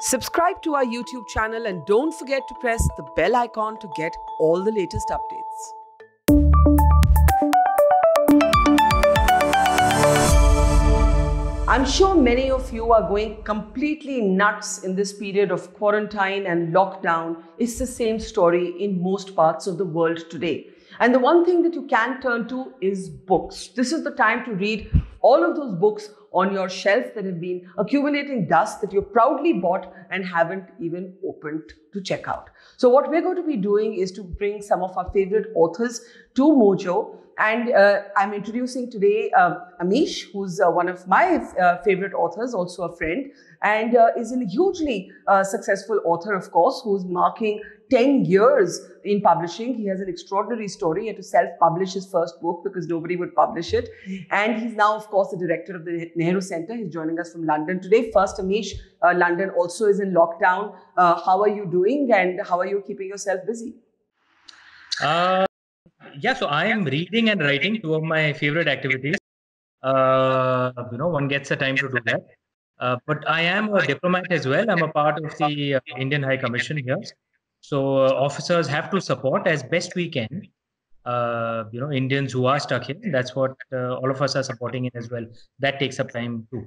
Subscribe to our YouTube channel and don't forget to press the bell icon to get all the latest updates. I'm sure many of you are going completely nuts in this period of quarantine and lockdown. It's the same story in most parts of the world today. And the one thing that you can turn to is books. This is the time to read all of those books on your shelf that have been accumulating dust that you proudly bought and haven't even opened to check out. So what we're going to be doing is to bring some of our favorite authors to Mojo. And I'm introducing today Amish, who's one of my favorite authors, also a friend, and is a hugely successful author, of course, who's marking 10 years in publishing. He has an extraordinary story. He had to self-publish his first book because nobody would publish it. And he's now, of course, the director of the Nehru Centre. He's joining us from London today. First, Amish, London also is in lockdown. How are you doing and how are you keeping yourself busy? Yeah, so I am reading and writing, two of my favorite activities. One gets a time to do that. But I am a diplomat as well. I'm a part of the Indian High Commission here. So officers have to support as best we can, Indians who are stuck here. That's what all of us are supporting in as well. That takes up time too.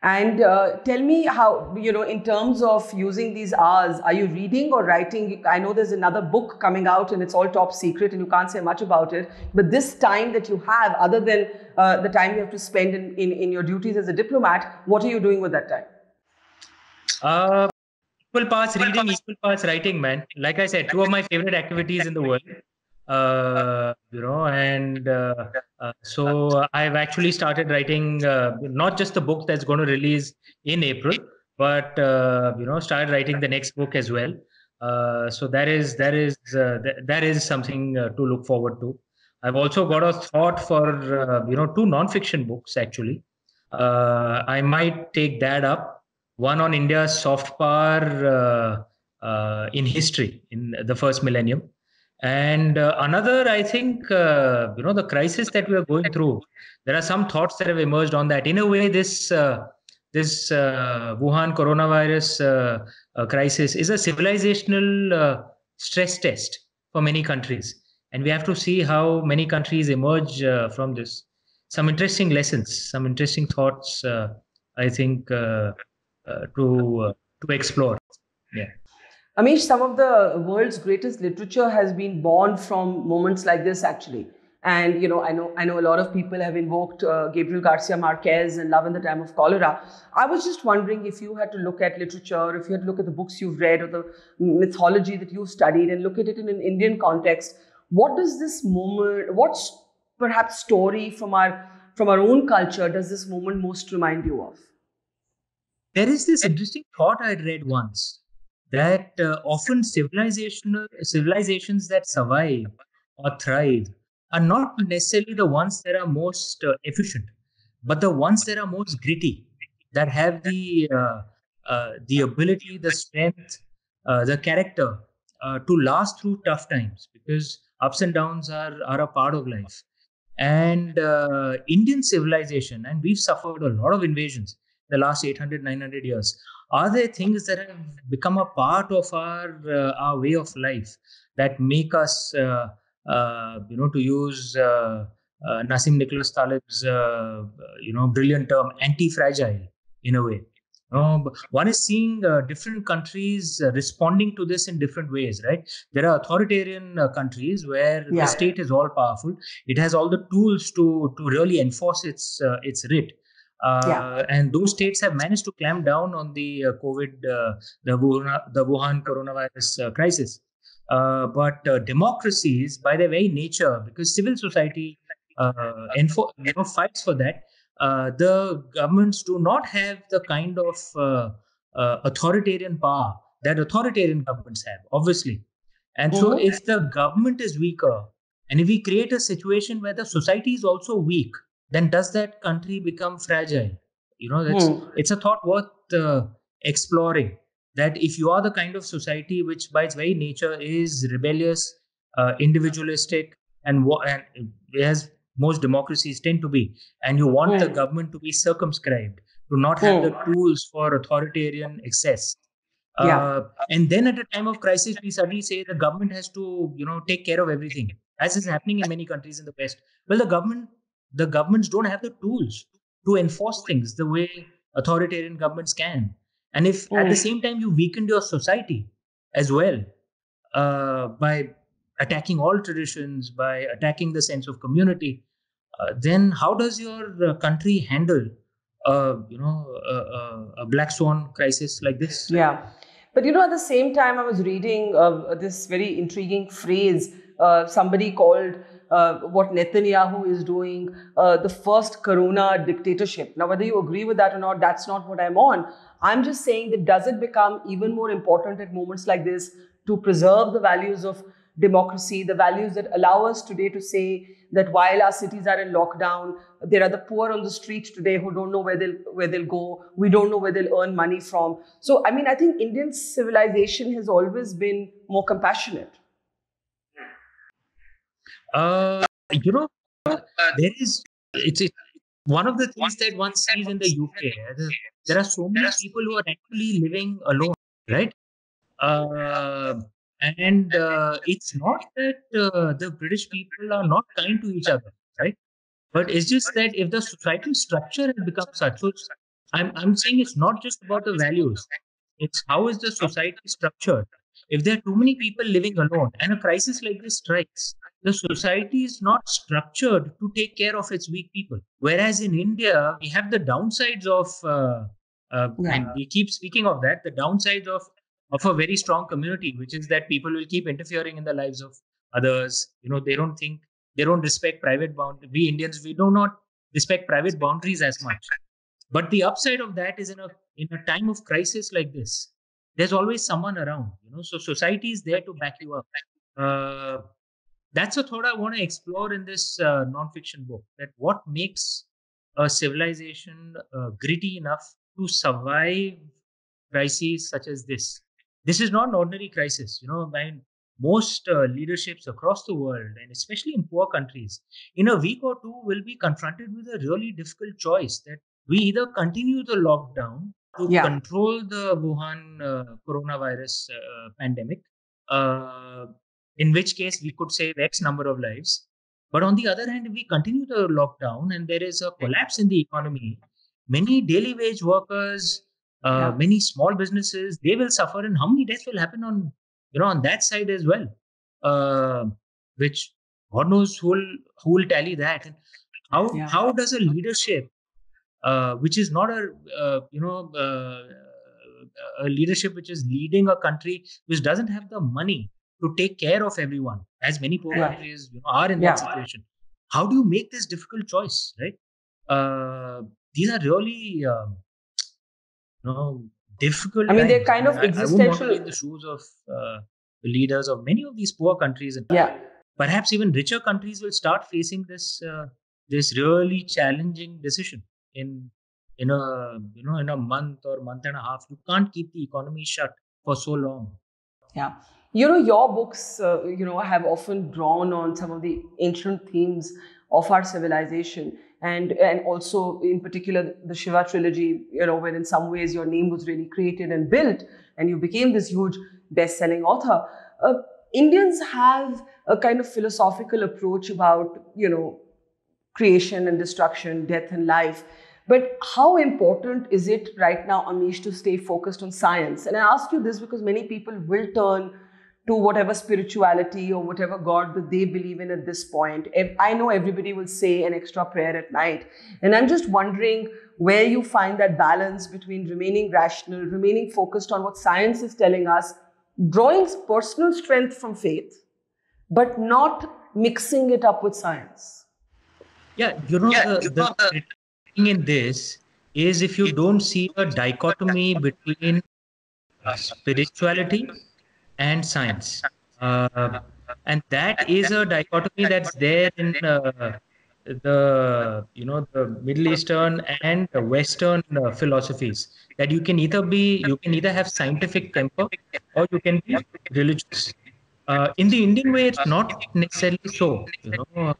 And tell me how, in terms of using these hours, are you reading or writing? I know there's another book coming out and it's all top secret and you can't say much about it. But this time that you have, other than the time you have to spend in your duties as a diplomat, what are you doing with that time? Equal parts reading, equal parts writing, man. Like I said, two of my favorite activities in the world. So I've actually started writing not just the book that's going to release in April, but started writing the next book as well. So that is something to look forward to. I've also got a thought for two non-fiction books actually. I might take that up. One on India's soft power in history in the first millennium. And another, I think, the crisis that we are going through, there are some thoughts that have emerged on that. In a way, this Wuhan coronavirus crisis is a civilizational stress test for many countries. And we have to see how many countries emerge from this. Some interesting lessons, some interesting thoughts, I think, to explore. Yeah. Amish, some of the world's greatest literature has been born from moments like this, actually. And, I know a lot of people have invoked Gabriel Garcia Marquez and Love in the Time of Cholera. I was just wondering if you had to look at literature, if you had to look at the books you've read or the mythology that you've studied and look at it in an Indian context, what does this moment, what perhaps story from our own culture does this moment most remind you of? There is this interesting thought I read once, that often civilizations that survive or thrive are not necessarily the ones that are most efficient, but the ones that are most gritty, that have the ability, the strength, the character to last through tough times, because ups and downs are a part of life. And Indian civilization, and we've suffered a lot of invasions the last 800, 900 years. Are there things that have become a part of our way of life that make us, to use Nassim Nicholas Taleb's, brilliant term, anti-fragile in a way? One is seeing different countries responding to this in different ways, right? There are authoritarian countries where the state is all powerful. It has all the tools to really enforce its writ. And those states have managed to clamp down on the the Wuhan coronavirus crisis. But democracies, by their very nature, because civil society fights for that, the governments do not have the kind of authoritarian power that authoritarian governments have, obviously. And so if the government is weaker, and if we create a situation where the society is also weak, then does that country become fragile? It's a thought worth exploring, that if you are the kind of society which by its very nature is rebellious, individualistic, and as most democracies tend to be, and you want the government to be circumscribed, to not have the tools for authoritarian excess. Yeah. And then at a time of crisis, we suddenly say the government has to, take care of everything, as is happening in many countries in the West. Well, the governments don't have the tools to enforce things the way authoritarian governments can. And if at the same time you weakened your society as well, by attacking all traditions, by attacking the sense of community, then how does your country handle, a black swan crisis like this? Yeah. But at the same time, I was reading this very intriguing phrase. Somebody called what Netanyahu is doing the first corona dictatorship. Now, whether you agree with that or not, that's not what I'm on. I'm just saying that does it become even more important at moments like this to preserve the values of democracy, the values that allow us today to say that while our cities are in lockdown, there are the poor on the streets today who don't know where they'll go. We don't know where they'll earn money from. So, I think Indian civilization has always been more compassionate. There is it's one of the things that one sees in the UK. There are so many people who are actually living alone, right? Uh, and it's not that the British people are not kind to each other, right? But it's just that if the societal structure has become such, so I'm saying it's not just about the values. It's how is the society structured. If there are too many people living alone and a crisis like this strikes, the society is not structured to take care of its weak people. Whereas in India, we have the downsides of, and we keep speaking of that, the downsides of a very strong community, which is that people will keep interfering in the lives of others. They don't respect private boundaries. We Indians, we do not respect private boundaries as much. But the upside of that is in a time of crisis like this, there's always someone around. So society is there to back you up. That's a thought I want to explore in this non-fiction book. That what makes a civilization gritty enough to survive crises such as this. This is not an ordinary crisis. Most leaderships across the world, and especially in poor countries, in a week or two will be confronted with a really difficult choice that we either continue the lockdown to control the Wuhan coronavirus pandemic, in which case we could save X number of lives. But on the other hand, if we continue the lockdown and there is a collapse in the economy, many daily wage workers, many small businesses, they will suffer, and how many deaths will happen on that side as well, which God knows who will tally that. And how does a leadership, which is not a leadership which is leading a country which doesn't have the money to take care of everyone, as many poor countries are in that situation. How do you make this difficult choice, right? These are really difficult. I mean, they're kind of existential. I wouldn't want to be in the shoes of the leaders of many of these poor countries, and perhaps even richer countries will start facing this really challenging decision in a month or month and a half. You can't keep the economy shut for so long. Yeah. Your books, have often drawn on some of the ancient themes of our civilization, and also in particular the Shiva trilogy, where in some ways your name was really created and built, and you became this huge best-selling author. Indians have a kind of philosophical approach about, creation and destruction, death and life. But how important is it right now, Amish, to stay focused on science? And I ask you this because many people will turn to whatever spirituality or whatever God that they believe in at this point. I know everybody will say an extra prayer at night. And I'm just wondering where you find that balance between remaining rational, remaining focused on what science is telling us, drawing personal strength from faith, but not mixing it up with science. Yeah, the thing in this is, if you don't see a dichotomy between spirituality and science, and that is a dichotomy that's there in the Middle Eastern and the Western philosophies, that you can either have scientific temper or you can be religious. In the Indian way, it's not necessarily so.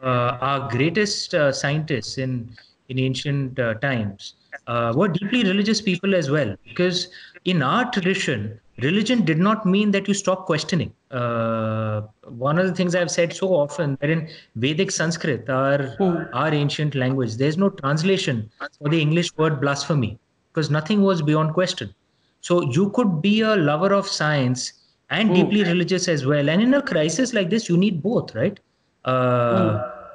Our greatest scientists in ancient times, were deeply religious people as well. Because in our tradition, religion did not mean that you stop questioning. One of the things I've said so often that in Vedic Sanskrit, our ancient language, there's no translation for the English word blasphemy because nothing was beyond question. So you could be a lover of science and deeply religious as well. And in a crisis like this, you need both, right?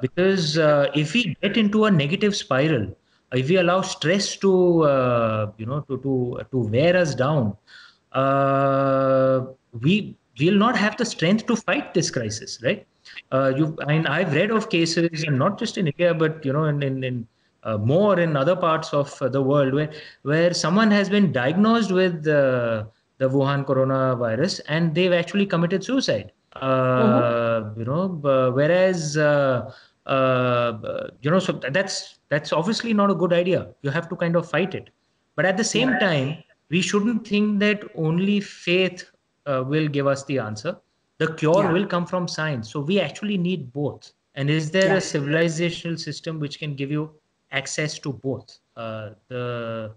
Because if we get into a negative spiral, if we allow stress to to wear us down, we'll not have the strength to fight this crisis, right? I mean, I've read of cases, and not just in India, but in more in other parts of the world, where someone has been diagnosed with the Wuhan coronavirus, and they've actually committed suicide. Whereas so that's obviously not a good idea. You have to kind of fight it, but at the same time, we shouldn't think that only faith will give us the answer. The cure will come from science. So we actually need both. And is there a civilizational system which can give you access to both? The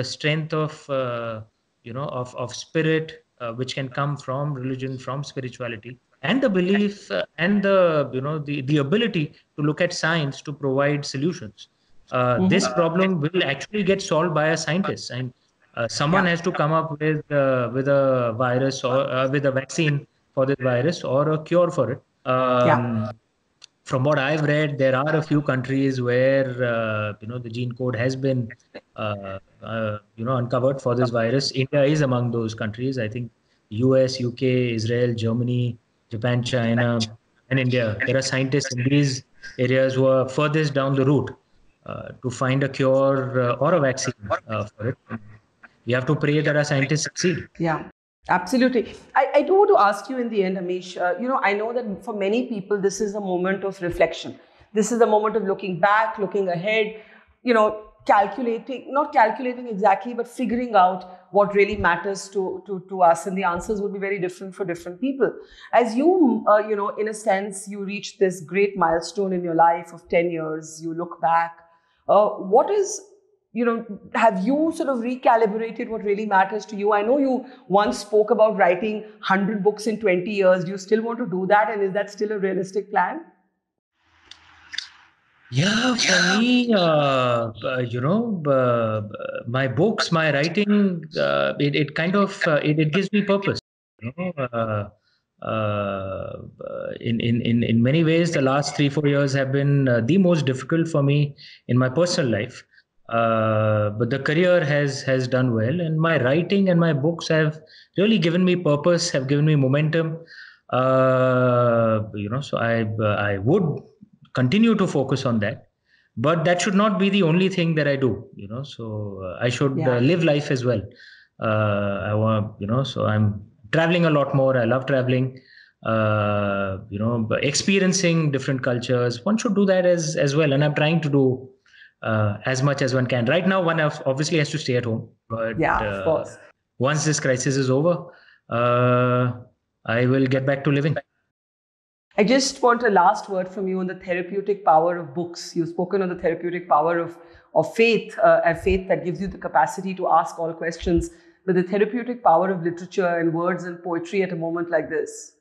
strength of of spirit, which can come from religion, from spirituality, and the belief and the the ability to look at science to provide solutions. This problem will actually get solved by a scientist, and someone has to come up with a virus or with a vaccine for this virus or a cure for it. From what I've read, there are a few countries where the gene code has been uncovered for this virus. India is among those countries. I think US, UK, Israel, Germany, Japan, China, and India. There are scientists in these areas who are furthest down the route to find a cure or a vaccine for it. We have to pray that our scientists succeed. Yeah, absolutely. I do want to ask you in the end, Amish, I know that for many people, this is a moment of reflection. This is a moment of looking back, looking ahead, calculating, not calculating exactly, but figuring out what really matters to us. And the answers would be very different for different people. As you, in a sense, you reach this great milestone in your life of 10 years, you look back. What is have you sort of recalibrated what really matters to you? I know you once spoke about writing 100 books in 20 years. Do you still want to do that? And is that still a realistic plan? Yeah, for me, my books, my writing, it kind of it gives me purpose. You know, in many ways, the last 3 4 years have been the most difficult for me in my personal life. But the career has done well, and my writing and my books have really given me purpose, have given me momentum. So I would continue to focus on that, but that should not be the only thing that I do. So I should live life as well. I want, so I'm traveling a lot more. I love traveling. Experiencing different cultures. One should do that as well, and I'm trying to do as much as one can. Right now, one obviously has to stay at home, but Of course. once this crisis is over, I will get back to living. I just want a last word from you on the therapeutic power of books. You've spoken on the therapeutic power of faith, and faith that gives you the capacity to ask all questions, but the therapeutic power of literature and words and poetry at a moment like this.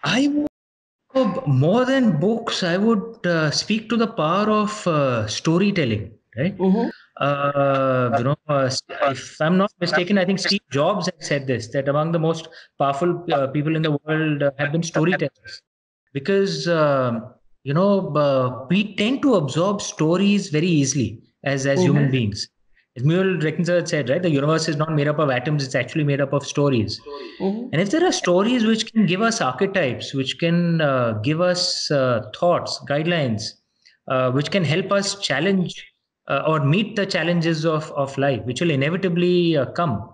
I would, more than books, I would speak to the power of storytelling, right? If I'm not mistaken, I think Steve Jobs had said this, that among the most powerful people in the world have been storytellers. Because, we tend to absorb stories very easily as human beings. As Muriel Rickenson said, right, the universe is not made up of atoms, it's actually made up of stories. And if there are stories which can give us archetypes, which can give us thoughts, guidelines, which can help us challenge or meet the challenges of life, which will inevitably come.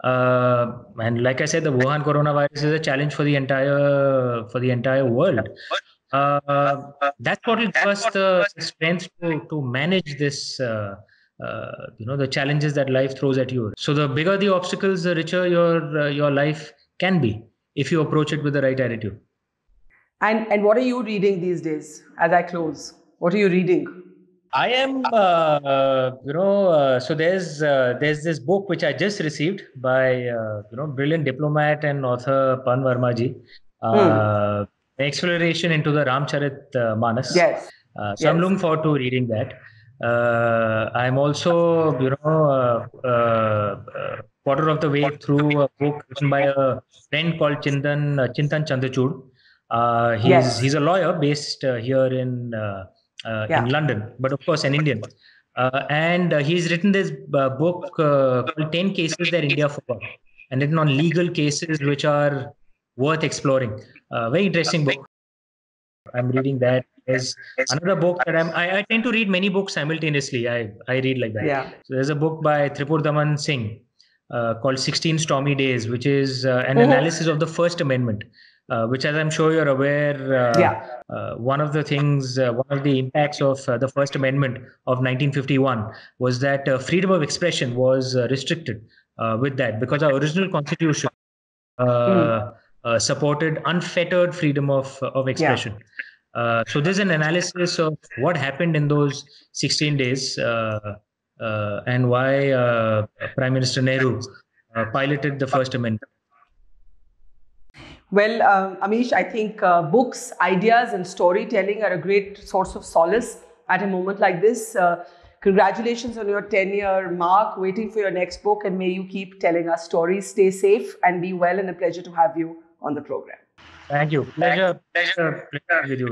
And like I said, the Wuhan coronavirus is a challenge for the entire world. That's what will give us the strength to manage this. The challenges that life throws at you. So the bigger the obstacles, the richer your life can be if you approach it with the right attitude. And what are you reading these days as I close? What are you reading? I am, so there's this book which I just received by, brilliant diplomat and author Pan Verma ji, Hmm. Exploration into the Ramcharit Manas. Yes. So I'm Yes. looking forward to reading that. I'm also, quarter of the way through a book written by a friend called Chintan Chandrachud. He's Yes. a lawyer based here in Yeah. London, but of course an Indian. And he's written this book called 10 Cases That India Forgot, and written on legal cases which are worth exploring. Very interesting book. I'm reading that. There's another book that I tend to read many books simultaneously. I read like that. Yeah. So there's a book by Tripur Daman Singh called 16 Stormy Days, which is an Mhm. analysis of the First Amendment, which, as I'm sure you're aware, Yeah. one of the things, one of the impacts of the First Amendment of 1951 was that freedom of expression was restricted with that, because our original constitution Mm. supported unfettered freedom of Yeah. expression. So there's an analysis of what happened in those 16 days, and why Prime Minister Nehru piloted the First Amendment. Well, Amish, I think books, ideas, and storytelling are a great source of solace at a moment like this. Congratulations on your 10-year mark, waiting for your next book, and may you keep telling us stories. Stay safe and be well, and a pleasure to have you on the program. Thank you. Pleasure, pleasure with you.